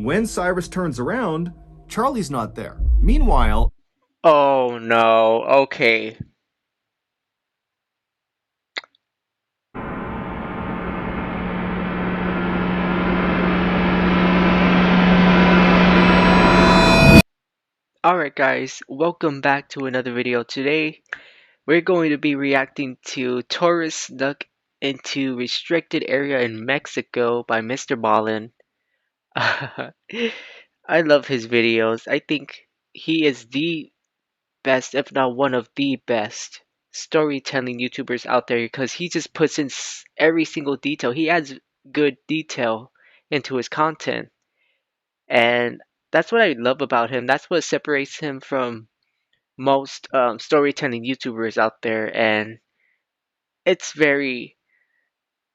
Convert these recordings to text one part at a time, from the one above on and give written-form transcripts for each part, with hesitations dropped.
When Cyrus turns around, Charlie's not there. Meanwhile, Oh no, okay. Alright guys, welcome back to another video. Today, we're going to be reacting to tourists snuck into restricted area in Mexico by MrBallen. I love his videos. I think he is the best, if not one of the best, storytelling YouTubers out there because he just puts in every single detail. He adds good detail into his content. And that's what I love about him. That's what separates him from most storytelling YouTubers out there, and it's very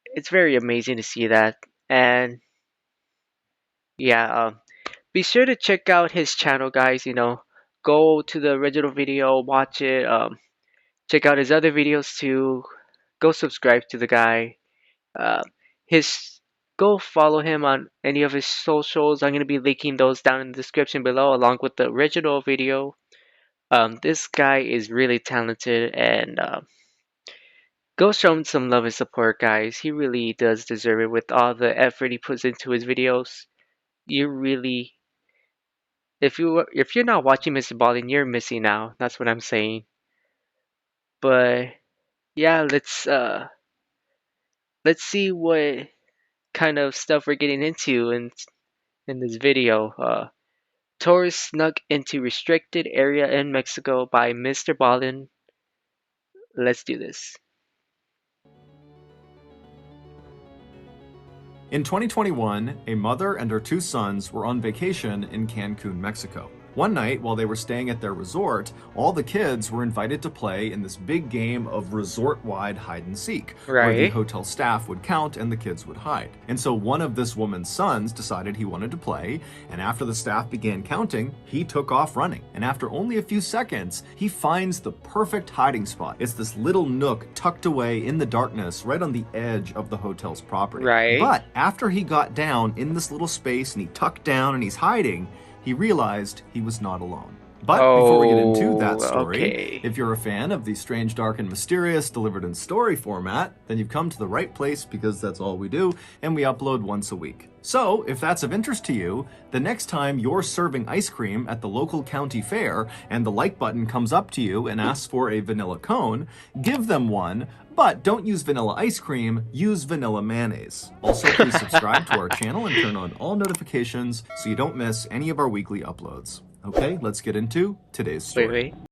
it's very amazing to see that. And yeah, be sure to check out his channel, guys. Go to the original video, watch it. Check out his other videos too. Go subscribe to the guy. Uh, his Go follow him on any of his socials. I'm gonna be linking those down in the description below, along with the original video. This guy is really talented, and go show him some love and support, guys. He really does deserve it with all the effort he puts into his videos. You really, if you're not watching MrBallen, you're missing out. That's what I'm saying. But yeah, let's see what kind of stuff we're getting into in this video. Tourists snuck into restricted area in Mexico by MrBallen. Let's do this. in 2021, a mother and her two sons were on vacation in Cancun, Mexico. One night, while they were staying at their resort, all the kids were invited to play in this big game of resort-wide hide-and-seek, where the Right? hotel staff would count and the kids would hide. And so one of this woman's sons decided he wanted to play, and after the staff began counting, he took off running. And after only a few seconds, he finds the perfect hiding spot. It's this little nook tucked away in the darkness right on the edge of the hotel's property. Right? But after he got down in this little space and he tucked down and he's hiding, he realized he was not alone. But before we get into that story, okay. if you're a fan of the strange, dark, and mysterious delivered in story format, then you've come to the right place because that's all we do, and we upload once a week. So, if that's of interest to you, the next time you're serving ice cream at the local county fair and the like button comes up to you and asks for a vanilla cone, give them one, but don't use vanilla ice cream, use vanilla mayonnaise. Also, please subscribe to our channel and turn on all notifications so you don't miss any of our weekly uploads. Okay, let's get into today's story. Wait.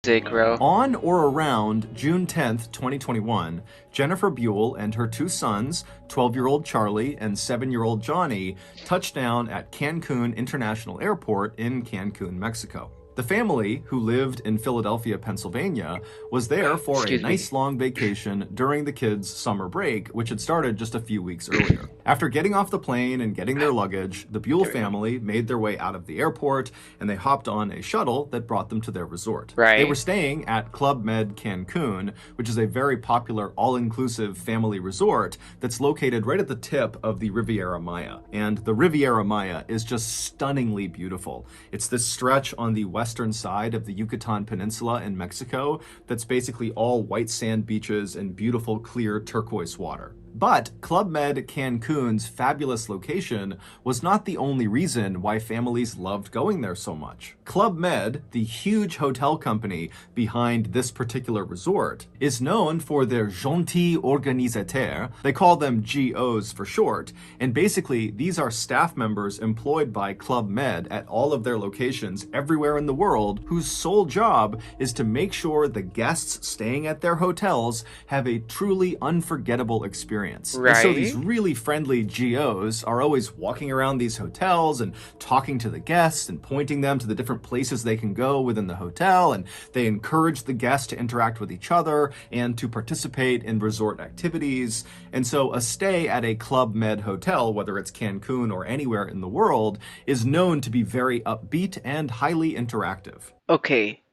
Music, bro. On or around June 10th, 2021, Jennifer Buell and her two sons, 12-year-old Charlie and 7-year-old Johnny, touched down at Cancun International Airport in Cancun, Mexico. The family, who lived in Philadelphia, Pennsylvania, was there for Excuse a me. nice long vacation during the kids' summer break, which had started just a few weeks earlier. After getting off the plane and getting their luggage, the Buell family made their way out of the airport and they hopped on a shuttle that brought them to their resort. Right. They were staying at Club Med Cancun, which is a very popular all-inclusive family resort that's located right at the tip of the Riviera Maya. And the Riviera Maya is just stunningly beautiful. It's this stretch on the western side of the Yucatan Peninsula in Mexico that's basically all white sand beaches and beautiful clear turquoise water. But Club Med Cancun's fabulous location was not the only reason why families loved going there so much. Club Med, the huge hotel company behind this particular resort, is known for their gentils organisateurs. They call them GOs for short, and basically these are staff members employed by Club Med at all of their locations everywhere in the world whose sole job is to make sure the guests staying at their hotels have a truly unforgettable experience experience. And so these Right? really friendly GOs are always walking around these hotels and talking to the guests and pointing them to the different places they can go within the hotel, and they encourage the guests to interact with each other and to participate in resort activities. And so a stay at a Club Med hotel, whether it's Cancun or anywhere in the world, is known to be very upbeat and highly interactive. Okay,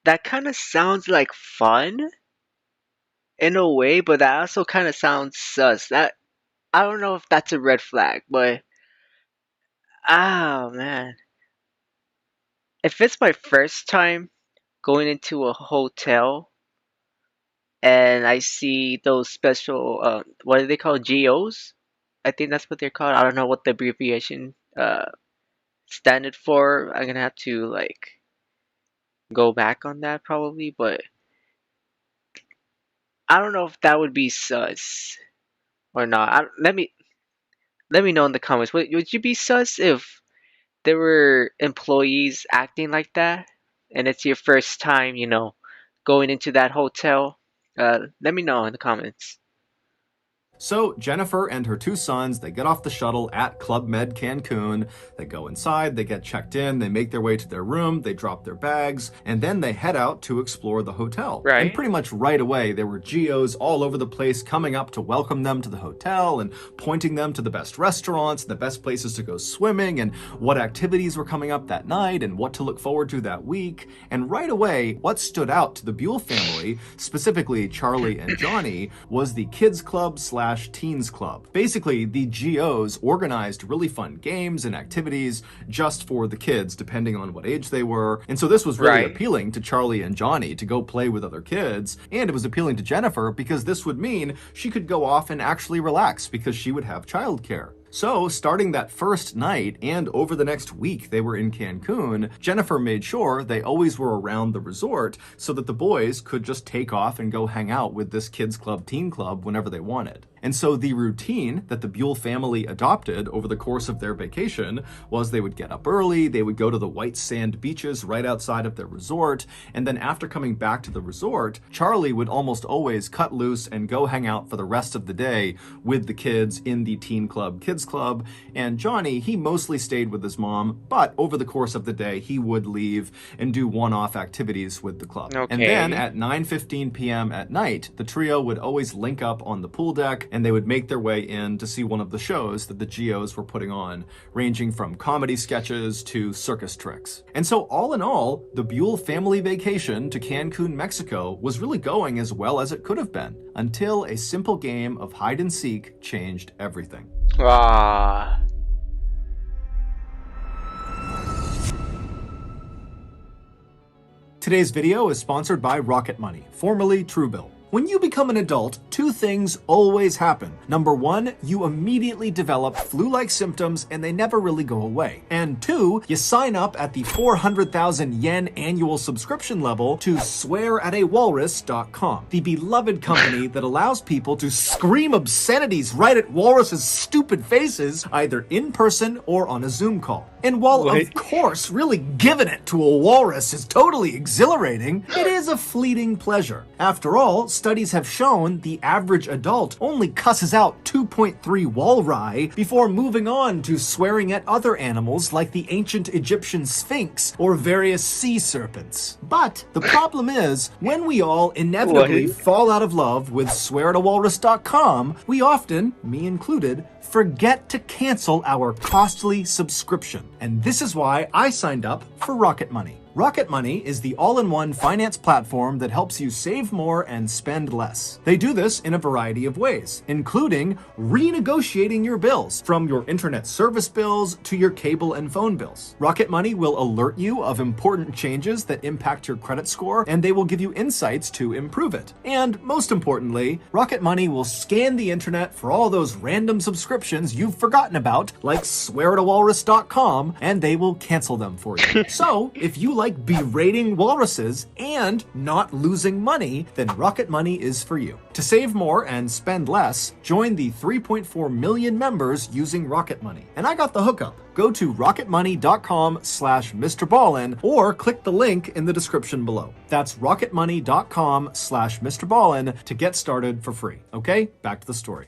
that kind of sounds like fun in a way, but that also kind of sounds sus. That I don't know if that's a red flag, but man, if it's my first time going into a hotel and I see those special, what are they called, GOs? I think that's what they're called. I don't know what the abbreviation standard for. I'm gonna have to like go back on that probably, but I don't know if that would be sus or not. Let me know in the comments. Would you be sus if there were employees acting like that, and it's your first time, going into that hotel? Let me know in the comments. So Jennifer and her two sons, they get off the shuttle at Club Med Cancun. They go inside, they get checked in, they make their way to their room, they drop their bags, and then they head out to explore the hotel. And Right? pretty much right away, there were GOs all over the place coming up to welcome them to the hotel and pointing them to the best restaurants, the best places to go swimming, and what activities were coming up that night, and what to look forward to that week. And right away, what stood out to the Buell family, specifically Charlie and Johnny, was the Kids Club / Teens Club. Basically, the GOs organized really fun games and activities just for the kids, depending on what age they were. And so this was really Right. appealing to Charlie and Johnny to go play with other kids. And it was appealing to Jennifer because this would mean she could go off and actually relax because she would have childcare. So, starting that first night and over the next week they were in Cancun, Jennifer made sure they always were around the resort so that the boys could just take off and go hang out with this kids club, teen club whenever they wanted. And so the routine that the Buell family adopted over the course of their vacation was they would get up early, they would go to the white sand beaches right outside of their resort, and then after coming back to the resort, Charlie would almost always cut loose and go hang out for the rest of the day with the kids in the teen club, kids club. And Johnny, he mostly stayed with his mom, but over the course of the day, he would leave and do one-off activities with the club. And then Okay. at 9:15 p.m. at night, the trio would always link up on the pool deck and they would make their way in to see one of the shows that the GOs were putting on, ranging from comedy sketches to circus tricks. And so all in all, the Buell family vacation to Cancun, Mexico was really going as well as it could have been, until a simple game of hide and seek changed everything. Ah. Today's video is sponsored by Rocket Money, formerly Truebill. When you become an adult, two things always happen. Number one, you immediately develop flu-like symptoms and they never really go away. And two, you sign up at the 400,000 yen annual subscription level to swearatawalrus.com, the beloved company that allows people to scream obscenities right at walruses' stupid faces, either in person or on a Zoom call. And while, What? of course, really giving it to a walrus is totally exhilarating, it is a fleeting pleasure. After all, studies have shown the average adult only cusses out 2.3 walrus before moving on to swearing at other animals like the ancient Egyptian Sphinx or various sea serpents. But the problem is, when we all inevitably What? fall out of love with swearatawalrus.com, we often, me included, forget to cancel our costly subscription. And this is why I signed up for Rocket Money. Rocket Money is the all-in-one finance platform that helps you save more and spend less. They do this in a variety of ways, including renegotiating your bills, from your internet service bills to your cable and phone bills. Rocket Money will alert you of important changes that impact your credit score, and they will give you insights to improve it. And most importantly, Rocket Money will scan the internet for all those random subscriptions subscriptions you've forgotten about, like sweartowalrus.com, and they will cancel them for you. So, if you like berating walruses and not losing money, then Rocket Money is for you. To save more and spend less, join the 3.4 million members using Rocket Money. And I got the hookup. Go to rocketmoney.com/MrBallen or click the link in the description below. That's rocketmoney.com/MrBallen to get started for free. Okay, back to the story.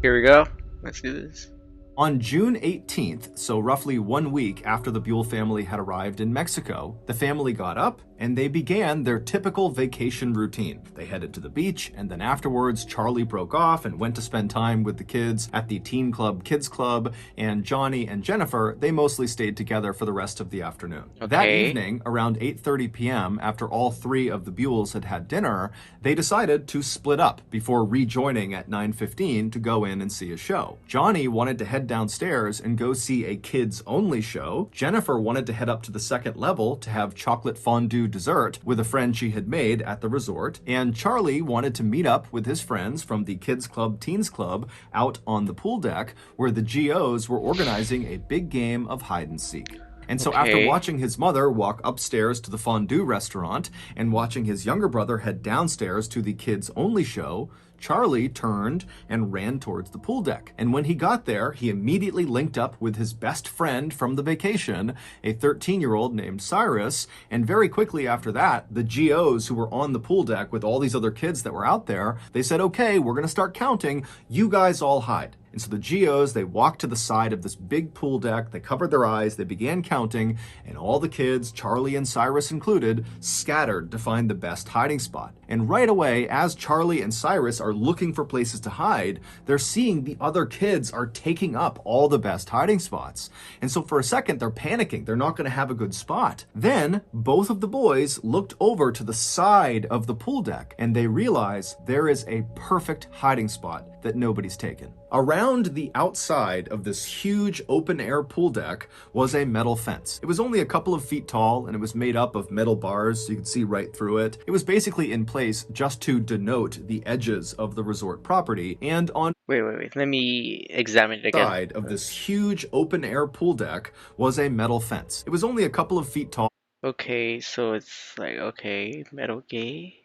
Here we go. Let's do this. On June 18th, so roughly 1 week after the Buell family had arrived in Mexico, the family got up and they began their typical vacation routine. They headed to the beach, and then afterwards, Charlie broke off and went to spend time with the kids at the Teen Club Kids Club, and Johnny and Jennifer, they mostly stayed together for the rest of the afternoon. Okay. That evening, around 8:30 p.m., after all three of the Buells had had dinner, they decided to split up before rejoining at 9:15 to go in and see a show. Johnny wanted to head downstairs and go see a kids-only show. Jennifer wanted to head up to the second level to have chocolate fondue dessert with a friend she had made at the resort, and Charlie wanted to meet up with his friends from the Kids Club Teens Club out on the pool deck, where the GOs were organizing a big game of hide and seek. And so after watching his mother walk upstairs to the fondue restaurant and watching his younger brother head downstairs to the kids-only show, Charlie turned and ran towards the pool deck. And when he got there, he immediately linked up with his best friend from the vacation, a 13-year-old named Cyrus. And very quickly after that, the GOs who were on the pool deck with all these other kids that were out there, they said, okay, we're going to start counting. You guys all hide. And so the GOs, they walked to the side of this big pool deck, they covered their eyes, they began counting, and all the kids, Charlie and Cyrus included, scattered to find the best hiding spot. And right away, as Charlie and Cyrus are looking for places to hide, they're seeing the other kids are taking up all the best hiding spots. And so for a second, they're panicking. They're not going to have a good spot. Then both of the boys looked over to the side of the pool deck, and they realize there is a perfect hiding spot that nobody's taken. Around the outside of this huge open-air pool deck was a metal fence. It was only a couple of feet tall, and it was made up of metal bars so you could see right through it. It was basically in place just to denote the edges of the resort property, and on Wait. Let me examine it again. the side of this huge open-air pool deck was a metal fence. It was only a couple of feet tall. Okay, so it's like, okay, metal gate.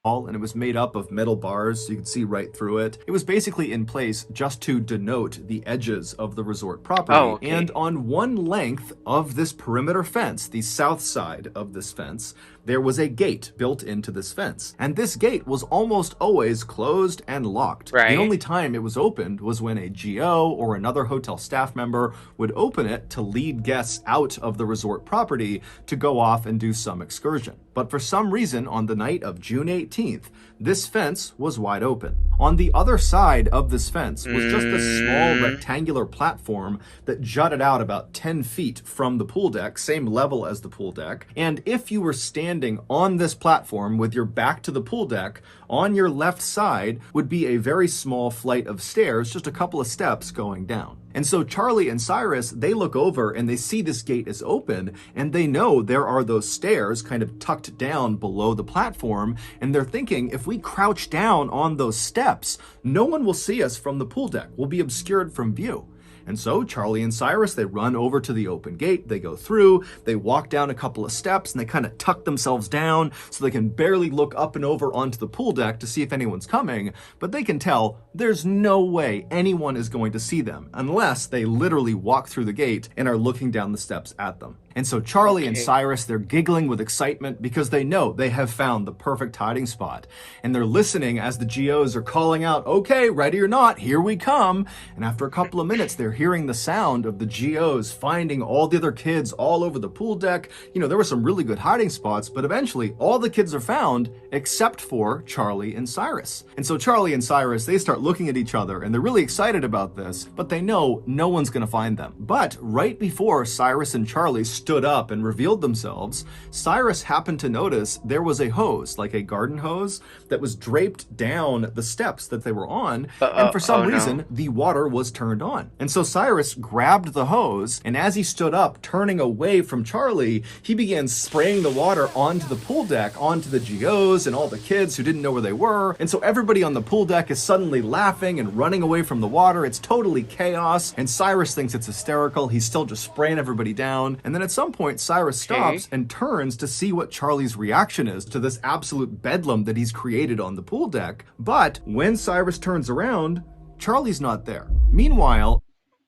And it was made up of metal bars so you could see right through it. It was basically in place just to denote the edges of the resort property. Oh, okay. And on one length of this perimeter fence, the south side of this fence, there was a gate built into this fence. And this gate was almost always closed and locked. Right. The only time it was opened was when a GO or another hotel staff member would open it to lead guests out of the resort property to go off and do some excursion. But for some reason, on the night of June 18th, this fence was wide open. On the other side of this fence was just a small rectangular platform that jutted out about 10 feet from the pool deck, same level as the pool deck. And if you were standing on this platform with your back to the pool deck, on your left side would be a very small flight of stairs, just a couple of steps going down. And so Charlie and Cyrus, they look over and they see this gate is open, and they know there are those stairs kind of tucked down below the platform, and they're thinking, if we crouch down on those steps, no one will see us from the pool deck. We'll be obscured from view. And so Charlie and Cyrus, they run over to the open gate, they go through, they walk down a couple of steps, and they kind of tuck themselves down so they can barely look up and over onto the pool deck to see if anyone's coming, but they can tell there's no way anyone is going to see them unless they literally walk through the gate and are looking down the steps at them. And so Charlie and Cyrus, they're giggling with excitement because they know they have found the perfect hiding spot. And they're listening as the GOs are calling out, okay, ready or not, here we come. And after a couple of minutes, they're hearing the sound of the GOs finding all the other kids all over the pool deck. You know, there were some really good hiding spots, but eventually all the kids are found except for Charlie and Cyrus. And so Charlie and Cyrus, they start looking at each other and they're really excited about this, but they know no one's going to find them. But right before Cyrus and Charlie stood up and revealed themselves, Cyrus happened to notice there was a hose, like a garden hose, that was draped down the steps that they were on, and for some Oh no. reason, the water was turned on. And so Cyrus grabbed the hose, and as he stood up, turning away from Charlie, he began spraying the water onto the pool deck, onto the GOs and all the kids who didn't know where they were. And so everybody on the pool deck is suddenly laughing and running away from the water. It's totally chaos, and Cyrus thinks it's hysterical. He's still just spraying everybody down. And then at some point, Cyrus stops Okay. and turns to see what Charlie's reaction is to this absolute bedlam that he's created on the pool deck. But when Cyrus turns around, Charlie's not there. Meanwhile,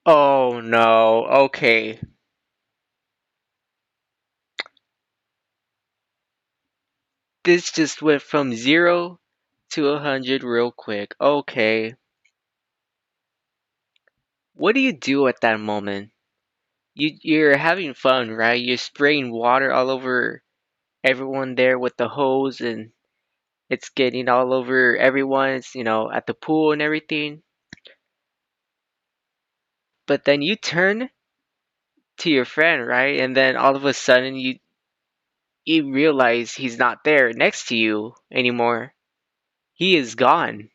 Oh no. Okay. This just went from 0 to 100 real quick. Okay. What do you do at that moment? You're having fun, right? You're spraying water all over everyone there with the hose, and it's getting all over everyone's, at the pool and everything. But then you turn to your friend, right? And then all of a sudden you realize he's not there next to you anymore. He is gone.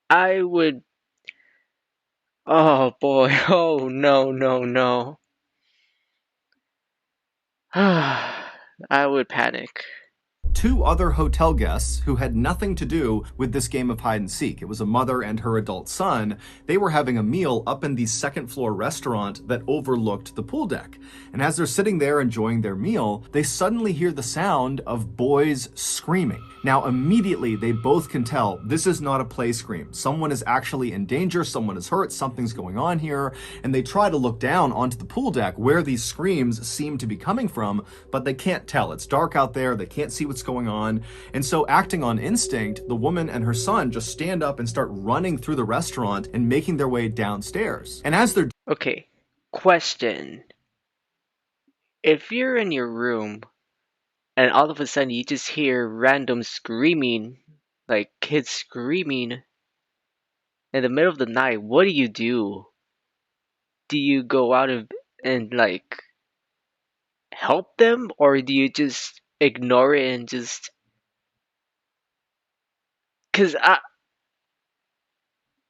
I would Oh boy. Oh no, no, no. I would panic. two other hotel guests who had nothing to do with this game of hide and seek. It was a mother and her adult son. They were having a meal up in the second floor restaurant that overlooked the pool deck. And as they're sitting there enjoying their meal, they suddenly hear the sound of boys screaming. Now, immediately, they both can tell this is not a play scream. Someone is actually in danger, someone is hurt, something's going on here, and they try to look down onto the pool deck where these screams seem to be coming from, but they can't tell. It's dark out there, they can't see what's going on, and so acting on instinct, the woman and her son just stand up and start running through the restaurant and making their way downstairs. And as they're Okay. Question. If you're in your room and all of a sudden you just hear random screaming, like kids screaming in the middle of the night, what do you do? Do you go out and like help them, or do you just ignore it and just cuz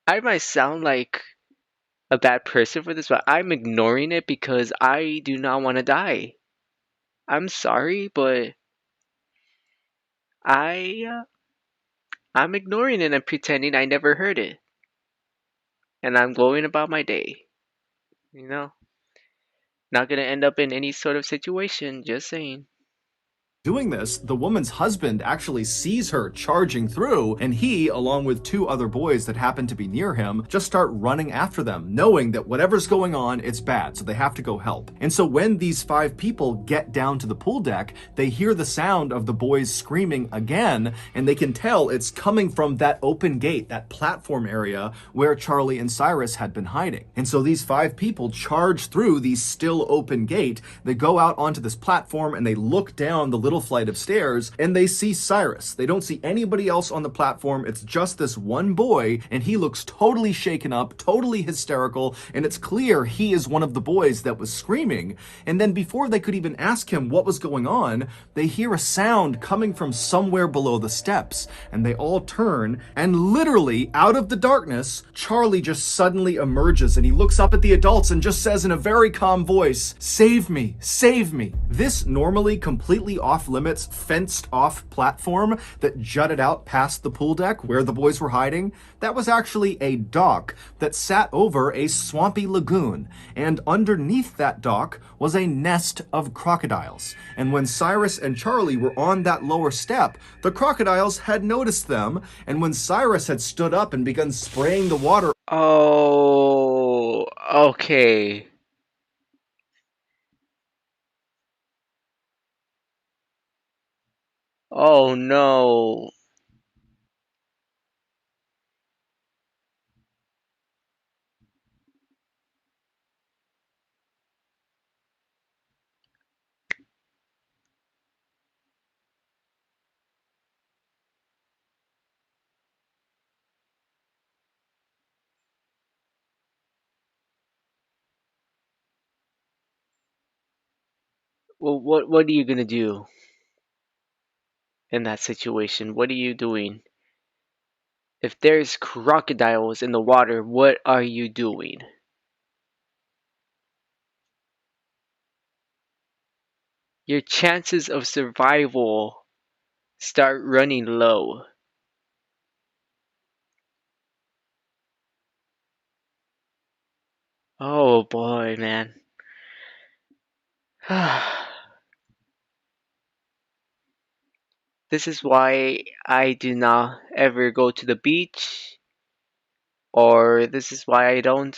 I might sound like a bad person for this, but I'm ignoring it because I do not want to die. I'm sorry, but I I'm ignoring it and pretending I never heard it, and I'm going about my day. You know, not gonna end up in any sort of situation. Just saying. doing this, the woman's husband actually sees her charging through, and he, along with two other boys that happen to be near him, just start running after them, knowing that whatever's going on, it's bad, so they have to go help. And so when these five people get down to the pool deck, they hear the sound of the boys screaming again, and they can tell it's coming from that open gate, that platform area where Charlie and Cyrus had been hiding. And so these five people charge through the still open gate, they go out onto this platform, and they look down the little flight of stairs, and they see Cyrus. They don't see anybody else on the platform. It's just this one boy, and he looks totally shaken up, totally hysterical, and it's clear he is one of the boys that was screaming. And then before they could even ask him what was going on, they hear a sound coming from somewhere below the steps, and they all turn, and literally out of the darkness, Charlie just suddenly emerges, and he looks up at the adults and just says in a very calm voice, "Save me, save me." This normally completely off-limits, fenced-off platform that jutted out past the pool deck where the boys were hiding, that was actually a dock that sat over a swampy lagoon, and underneath that dock was a nest of crocodiles. And when Cyrus and Charlie were on that lower step, the crocodiles had noticed them, and when Cyrus had stood up and begun spraying the water, Oh, okay. Oh no. Well, what are you gonna do in that situation? What are you doing? If there's crocodiles in the water, what are you doing? Your chances of survival start running low. Oh boy, man. This is why I do not ever go to the beach, or this is why I don't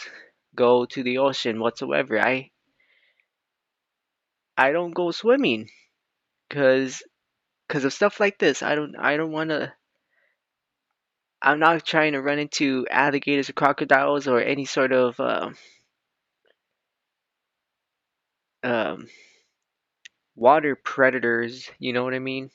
go to the ocean whatsoever. I don't go swimming cuz of stuff like this. I don't want to. I'm not trying to run into alligators or crocodiles or any sort of um, water predators. You know what I mean?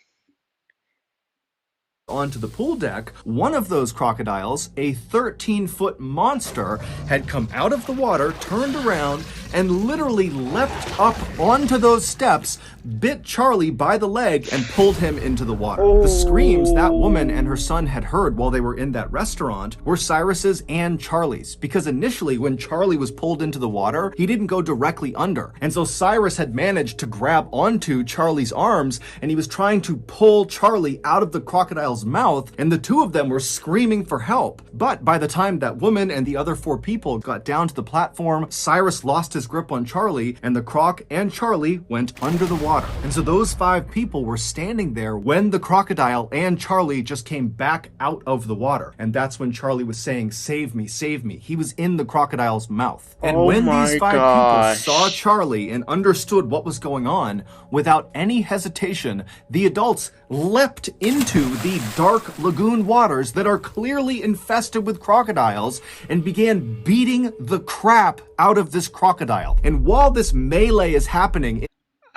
Onto the pool deck, one of those crocodiles, a 13-foot monster, had come out of the water, turned around, and literally leapt up onto those steps, bit Charlie by the leg, and pulled him into the water. The screams that woman and her son had heard while they were in that restaurant were Cyrus's and Charlie's, because initially when Charlie was pulled into the water, he didn't go directly under. And so Cyrus had managed to grab onto Charlie's arms, and he was trying to pull Charlie out of the crocodile's mouth, and the two of them were screaming for help. But by the time that woman and the other four people got down to the platform, Cyrus lost his grip on Charlie, and the croc and Charlie went under the water. And so those five people were standing there when the crocodile and Charlie just came back out of the water. And that's when Charlie was saying, "Save me, save me." He was in the crocodile's mouth. And Oh when these my five people saw gosh. Charlie and understood what was going on, without any hesitation, the adults leapt into the dark lagoon waters that are clearly infested with crocodiles and began beating the crap out of this crocodile. And while this melee is happening,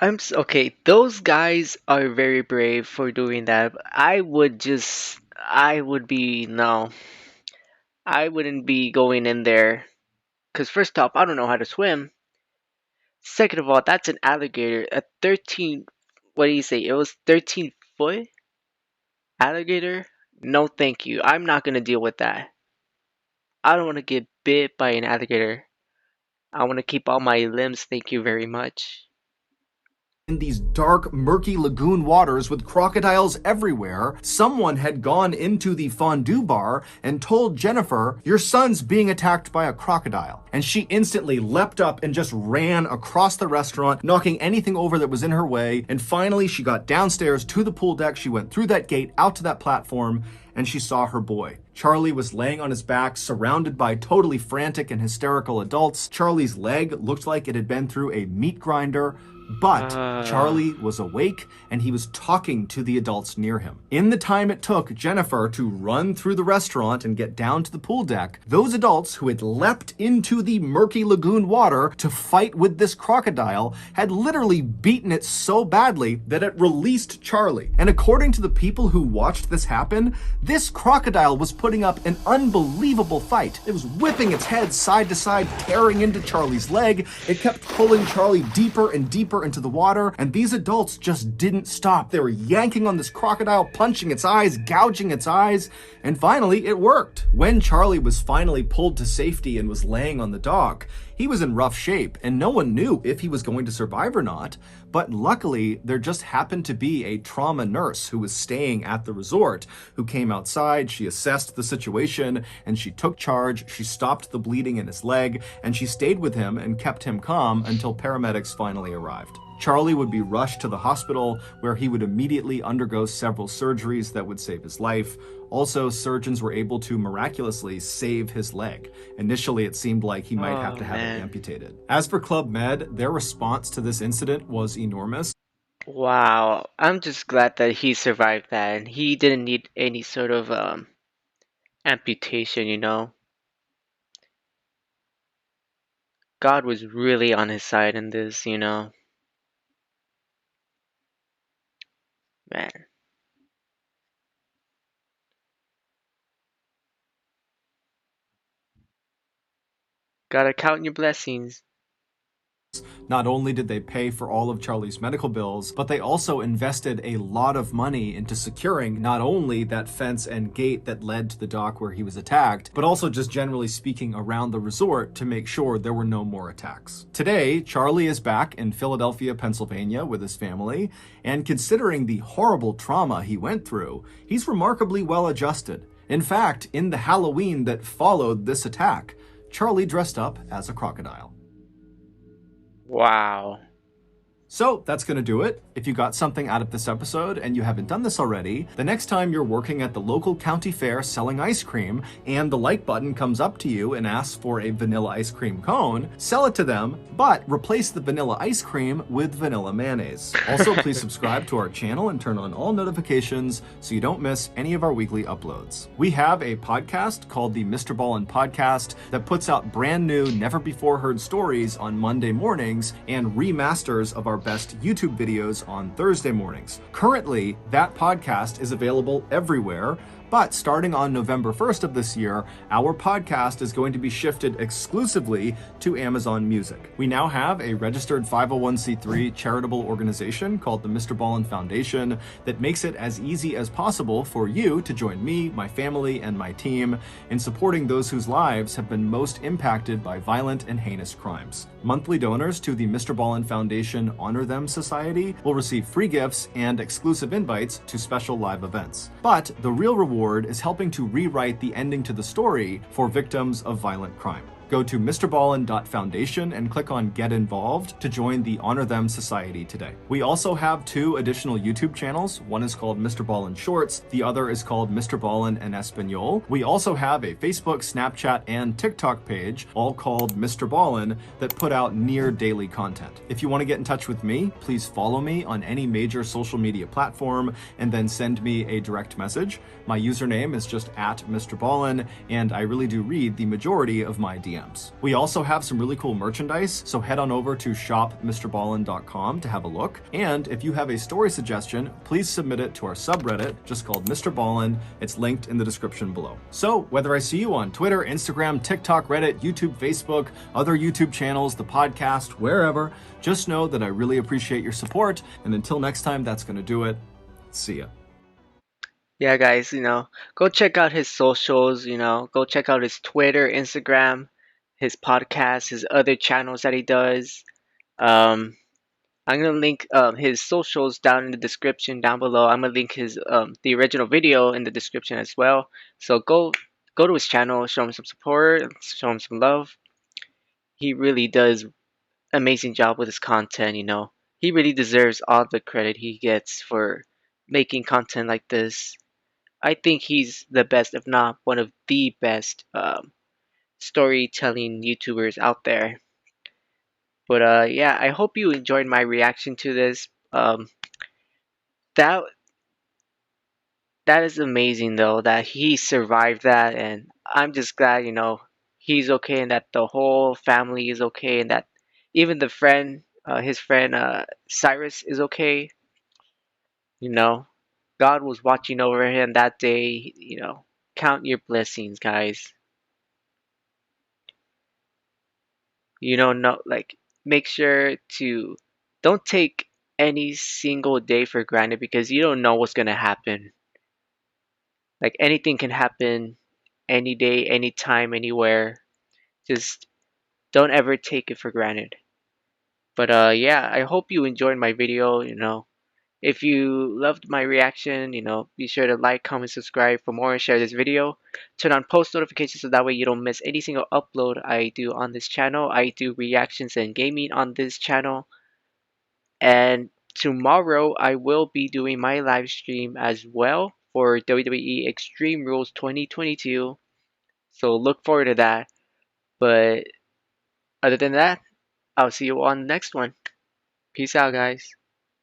Okay. Those guys are very brave for doing that. I would be no. I wouldn't be going in there. Cause first off, I don't know how to swim. Second of all, that's an alligator. A 13. What do you say? It was 13-foot alligator. No, thank you. I'm not gonna deal with that. I don't want to get bit by an alligator. I want to keep all my limbs. Thank you very much. in these dark, murky lagoon waters with crocodiles everywhere, someone had gone into the fondue bar and told Jennifer, "Your son's being attacked by a crocodile." And she instantly leapt up and just ran across the restaurant, knocking anything over that was in her way. And finally, she got downstairs to the pool deck. She went through that gate out to that platform, and she saw her boy. Charlie was laying on his back, surrounded by totally frantic and hysterical adults. Charlie's leg looked like it had been through a meat grinder. But Uh, Charlie was awake and he was talking to the adults near him. In the time it took Jennifer to run through the restaurant and get down to the pool deck, those adults who had leapt into the murky lagoon water to fight with this crocodile had literally beaten it so badly that it released Charlie. And according to the people who watched this happen, this crocodile was putting up an unbelievable fight. It was whipping its head side to side, tearing into Charlie's leg. It kept pulling Charlie deeper and deeper into the water, and these adults just didn't stop. They were yanking on this crocodile, punching its eyes, gouging its eyes, and finally it worked. When Charlie was finally pulled to safety and was laying on the dock, he was in rough shape, and no one knew if he was going to survive or not. But luckily, there just happened to be a trauma nurse who was staying at the resort who came outside. She assessed the situation and she took charge. She stopped the bleeding in his leg, and she stayed with him and kept him calm until paramedics finally arrived. Charlie would be rushed to the hospital where he would immediately undergo several surgeries that would save his life. Also, surgeons were able to miraculously save his leg. Initially, it seemed like he might have oh to have it man. amputated. As for Club Med, their response to this incident was enormous. Wow. I'm just glad that he survived that and he didn't need any sort of amputation, you know. God was really on his side in this, you know. Man. Gotta count your blessings. Not only did they pay for all of Charlie's medical bills, but they also invested a lot of money into securing not only that fence and gate that led to the dock where he was attacked, but also just generally speaking around the resort to make sure there were no more attacks. Today, Charlie is back in Philadelphia, Pennsylvania with his family, and considering the horrible trauma he went through, he's remarkably well adjusted. In fact, in the Halloween that followed this attack, Charlie dressed up as a crocodile. Wow. So that's going to do it. If you got something out of this episode and you haven't done this already, the next time you're working at the local county fair selling ice cream and the like button comes up to you and asks for a vanilla ice cream cone, sell it to them, but replace the vanilla ice cream with vanilla mayonnaise. Also, please subscribe to our channel and turn on all notifications so you don't miss any of our weekly uploads. We have a podcast called the MrBallen Podcast that puts out brand new, never before heard stories on Monday mornings and remasters of our best YouTube videos on Thursday mornings. Currently, that podcast is available everywhere, but starting on November 1st of this year, our podcast is going to be shifted exclusively to Amazon Music. We now have a registered 501c3 charitable organization called the MrBallen Foundation that makes it as easy as possible for you to join me, my family, and my team in supporting those whose lives have been most impacted by violent and heinous crimes. Monthly donors to the MrBallen Foundation Honor Them Society will receive free gifts and exclusive invites to special live events. But the real reward is helping to rewrite the ending to the story for victims of violent crime. Go to MrBallen.Foundation and click on Get Involved to join the Honor Them Society today. We also have 2 additional YouTube channels. One is called MrBallen Shorts. The other is called MrBallen en Espanol. We also have a Facebook, Snapchat, and TikTok page, all called MrBallen, that put out near daily content. If you want to get in touch with me, please follow me on any major social media platform and then send me a direct message. My username is just @MrBallen, and I really do read the majority of my DMs. We also have some really cool merchandise, so head on over to shopmrballen.com to have a look. And if you have a story suggestion, please submit it to our subreddit, just called MrBallen. It's linked in the description below. So whether I see you on Twitter, Instagram, TikTok, Reddit, YouTube, Facebook, other YouTube channels, the podcast, wherever, just know that I really appreciate your support. And until next time, that's going to do it. See ya. Yeah, guys, go check out his socials, go check out his Twitter, Instagram, his podcast, his other channels that he does. I'm gonna link his socials down in the description down below. I'm gonna link his the original video in the description as well. So go to his channel, show him some support, show him some love. He really does amazing job with his content, He really deserves all the credit he gets for making content like this. I think he's the best, if not one of the best storytelling YouTubers out there. But yeah, I hope you enjoyed my reaction to this. That that is amazing though that he survived that, and I'm just glad he's okay and that the whole family is okay and that even the friend, his friend Cyrus is okay. You know, God was watching over him that day. Count your blessings, guys. No, like make sure to don't take any single day for granted because you don't know what's gonna happen. Like anything can happen any day, anytime, anywhere. Just don't ever take it for granted. But yeah, I hope you enjoyed my video. If you loved my reaction, be sure to like, comment, subscribe for more, and share this video. Turn on post notifications so that way you don't miss any single upload I do on this channel. I do reactions and gaming on this channel. And tomorrow I will be doing my live stream as well for WWE Extreme Rules 2022. So look forward to that. But other than that, I'll see you on the next one. Peace out, guys.